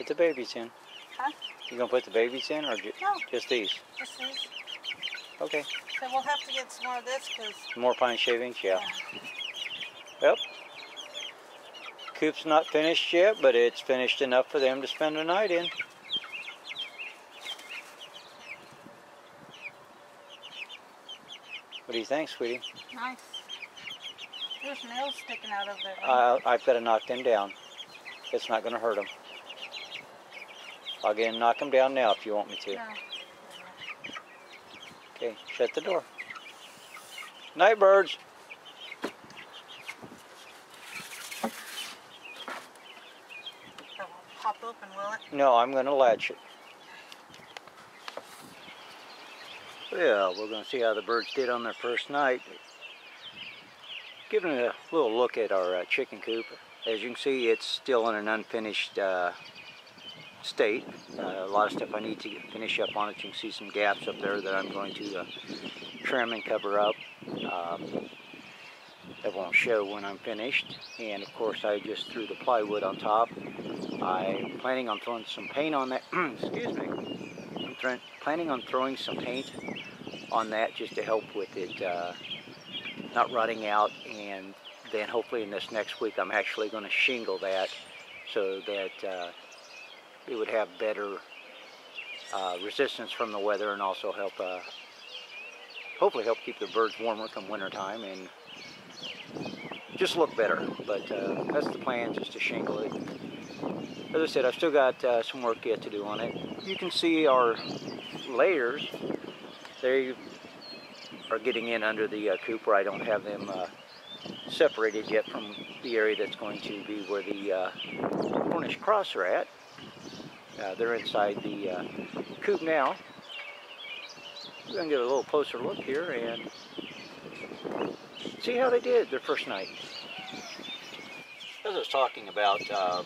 put the babies in? Huh? You gonna put the babies in, or No. just these? Just these. Okay. So we'll have to get some more of this because... More pine shavings, yeah. Yep. Coop's not finished yet, but it's finished enough for them to spend the night in. What do you think, sweetie? Nice. There's nails sticking out of there. I've got to knock them down. It's not going to hurt them. I'll get and knock them down now if you want me to. No. Okay, shut the door. Night, birds. It won't pop open, will it? No, I'm going to latch it. Well, we're going to see how the birds did on their first night. Giving a little look at our chicken coop. As you can see, it's still in an unfinished state. A lot of stuff I need to finish up on it. You can see some gaps up there that I'm going to trim and cover up. That won't show when I'm finished. And of course, I just threw the plywood on top. I'm planning on throwing some paint on that. Excuse me. I'm planning on throwing some paint on that just to help with it not rotting out, and then hopefully in this next week I'm actually going to shingle that so that it would have better resistance from the weather, and also help hopefully help keep the birds warmer come winter time and just look better. But that's the plan, just to shingle it. As I said, I've still got some work yet to do on it. You can see our layers. They are getting in under the coop where I don't have them separated yet from the area that's going to be where the Cornish cross are at. They're inside the coop now. We're going to get a little closer look here and see how they did their first night. As I was talking about, I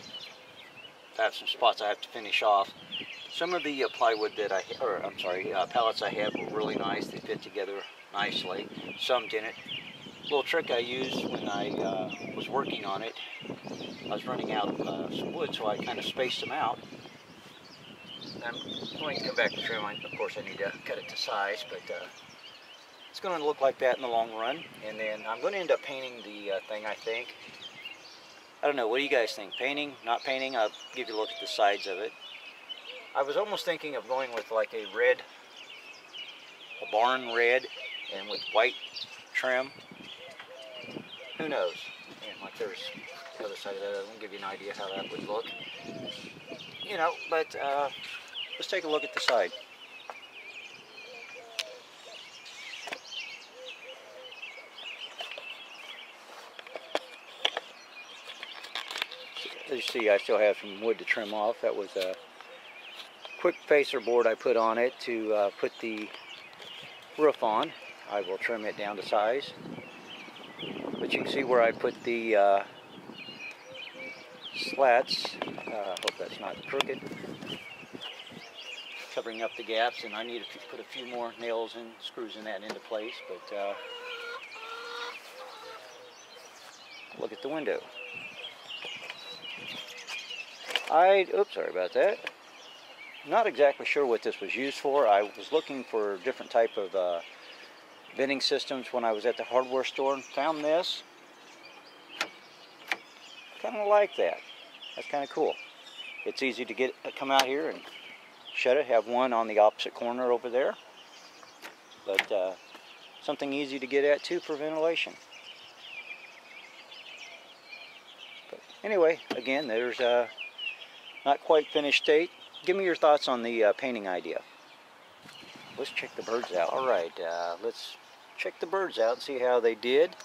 have some spots I have to finish off. Some of the plywood that pallets I had were really nice. They fit together nicely. Some didn't. A little trick I used when I was working on it, I was running out of some wood, so I kind of spaced them out. I'm going to come back to trim. Of course, I need to cut it to size, but it's going to look like that in the long run. And then I'm going to end up painting the thing, I think. I don't know, what do you guys think? Painting, not painting? I'll give you a look at the sides of it. I was almost thinking of going with like a barn red, and with white trim. Who knows? And like there's the other side of that. I'll give you an idea how that would look. You know, but let's take a look at the side. As you see, I still have some wood to trim off. That was a quick facer board I put on it to put the roof on. I will trim it down to size. But you can see where I put the slats. Hope that's not crooked. Covering up the gaps, and I need to put a few more nails and screws in that into place. But look at the window. Oops, sorry about that. Not exactly sure what this was used for. I was looking for different type of venting systems when I was at the hardware store and found this. Kind of like that. That's kind of cool. It's easy to come out here and shut it. Have one on the opposite corner over there. But something easy to get at too for ventilation. But anyway, again, there's not quite finished state. Give me your thoughts on the painting idea. Let's check the birds out. All right, let's check the birds out and see how they did.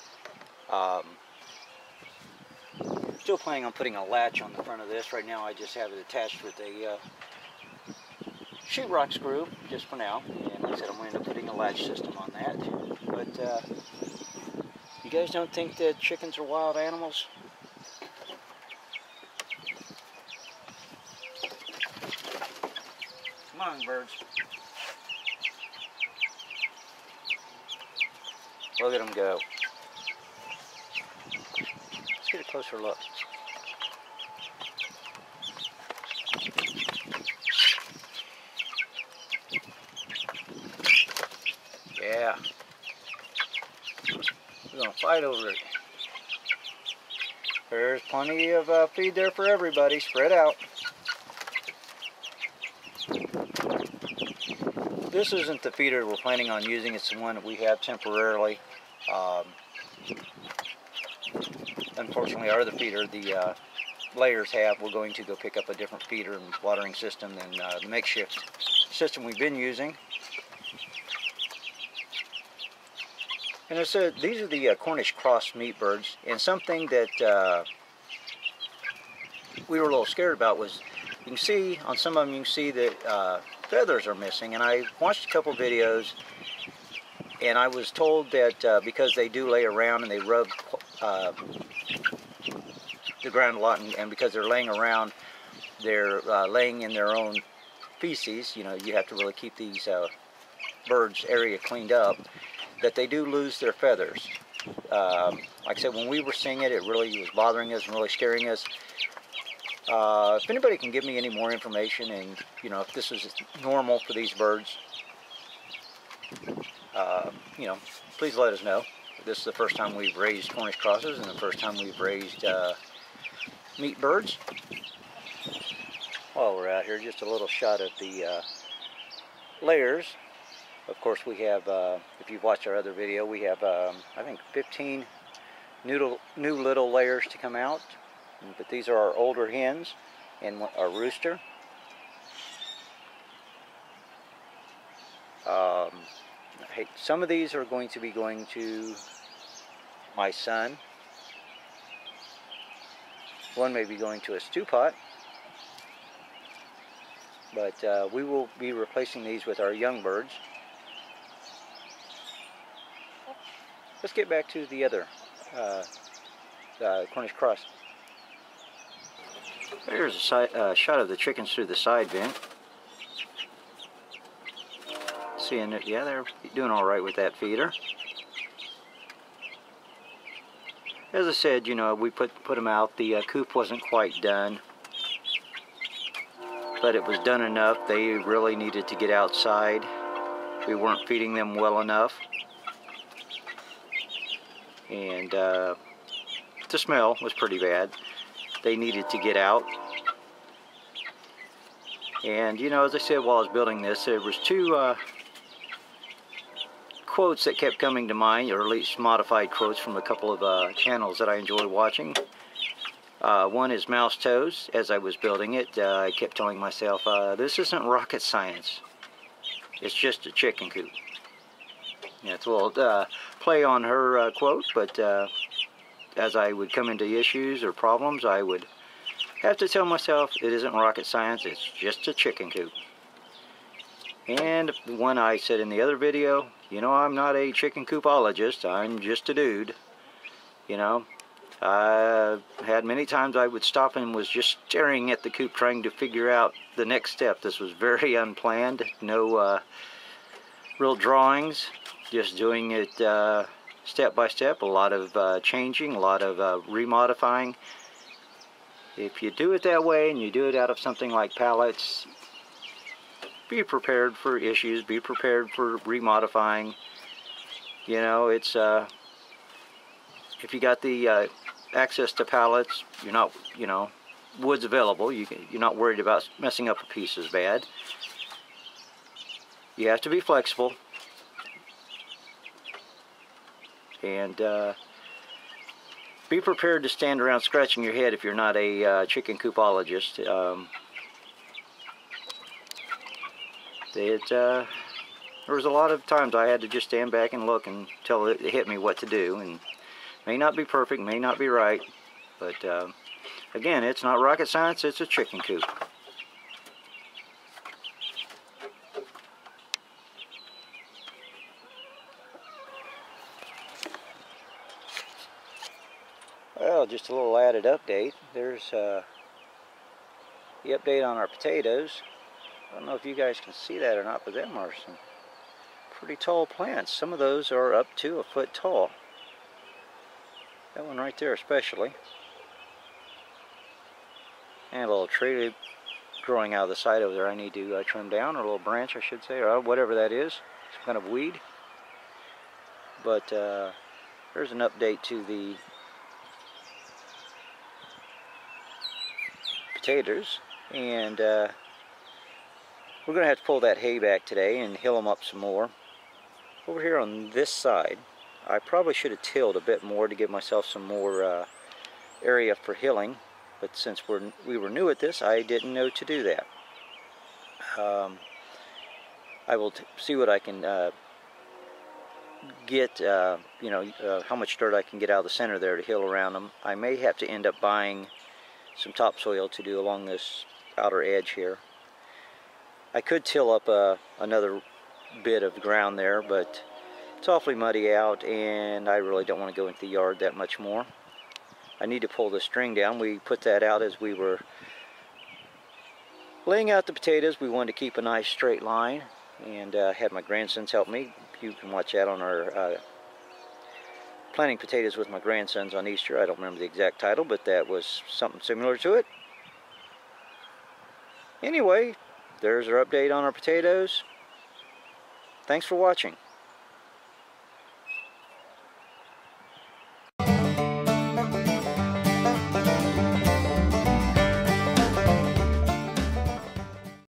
Still planning on putting a latch on the front of this. Right now I just have it attached with a sheetrock screw, just for now. And like I said, I'm going to end up putting a latch system on that. But you guys don't think that chickens are wild animals? Come on, birds. Look at them go. Let's get a closer look. fight over it. There's plenty of feed there for everybody, spread out. This isn't the feeder we're planning on using, it's the one that we have temporarily. Unfortunately, our other feeder, the layers have, we're going to go pick up a different feeder and watering system than the makeshift system we've been using. And these are the Cornish cross meat birds, and something that we were a little scared about was, you can see on some of them, you can see that feathers are missing, and I watched a couple videos, and I was told that because they do lay around and they rub the ground a lot, and because they're laying around, they're laying in their own feces. You know, you have to really keep these birds' area cleaned up, that they do lose their feathers. Like I said, when we were seeing it, it really was bothering us and really scaring us. If anybody can give me any more information, and you know, if this is normal for these birds, you know, please let us know. This is the first time we've raised Cornish crosses and the first time we've raised meat birds. While we're out here, just a little shot of the layers. Of course, we have, if you've watched our other video, we have, I think, 15 new little layers to come out. But these are our older hens and our rooster. Some of these are going to be going to my son. One may be going to a stew pot. But we will be replacing these with our young birds. Let's get back to the other Cornish cross. There's a shot of the chickens through the side vent. Seeing it, yeah, they're doing all right with that feeder. As I said, you know, we put them out. The coop wasn't quite done, but it was done enough. They really needed to get outside. We weren't feeding them well enough, and the smell was pretty bad. They needed to get out. And you know, as I said while I was building this, there was two quotes that kept coming to mind, or at least modified quotes from a couple of channels that I enjoy watching. One is Mouse Toes. As I was building it, I kept telling myself, this isn't rocket science. It's just a chicken coop. Yeah, it's a little play on her quote, but as I would come into issues or problems, I would have to tell myself it isn't rocket science, it's just a chicken coop. And one I said in the other video, you know, I'm not a chicken coopologist, I'm just a dude. You know, I had many times I would stop and was just staring at the coop trying to figure out the next step. This was very unplanned, no real drawings, just doing it step by step, a lot of changing, a lot of remodifying. If you do it that way and you do it out of something like pallets, be prepared for issues, be prepared for remodifying. You know, it's if you got the access to pallets, you're not, you know, wood's available, you're not worried about messing up a piece as bad. You have to be flexible. And be prepared to stand around scratching your head if you're not a chicken coopologist. There was a lot of times I had to just stand back and look until it hit me what to do. And may not be perfect, may not be right, but again, it's not rocket science, it's a chicken coop. Well, just a little added update. There's the update on our potatoes. I don't know if you guys can see that or not, but them are some pretty tall plants. Some of those are up to a foot tall. That one right there especially. And a little tree growing out of the side over there I need to trim down, or a little branch I should say, or whatever that is, some kind of weed. But Here's an update to the potatoes, and we're going to have to pull that hay back today and hill them up some more. Over here on this side, I probably should have tilled a bit more to give myself some more area for hilling, but since we were new at this, I didn't know to do that. I will see what I can get, how much dirt I can get out of the center there to hill around them. I may have to end up buying some topsoil to do along this outer edge here. I could till up another bit of ground there, but it's awfully muddy out and I really don't want to go into the yard that much more. I need to pull the string down. We put that out as we were laying out the potatoes. We wanted to keep a nice straight line, and had my grandsons help me. You can watch that on our planting potatoes with my grandsons on Easter. I don't remember the exact title, but that was something similar to it. Anyway, there's our update on our potatoes. Thanks for watching.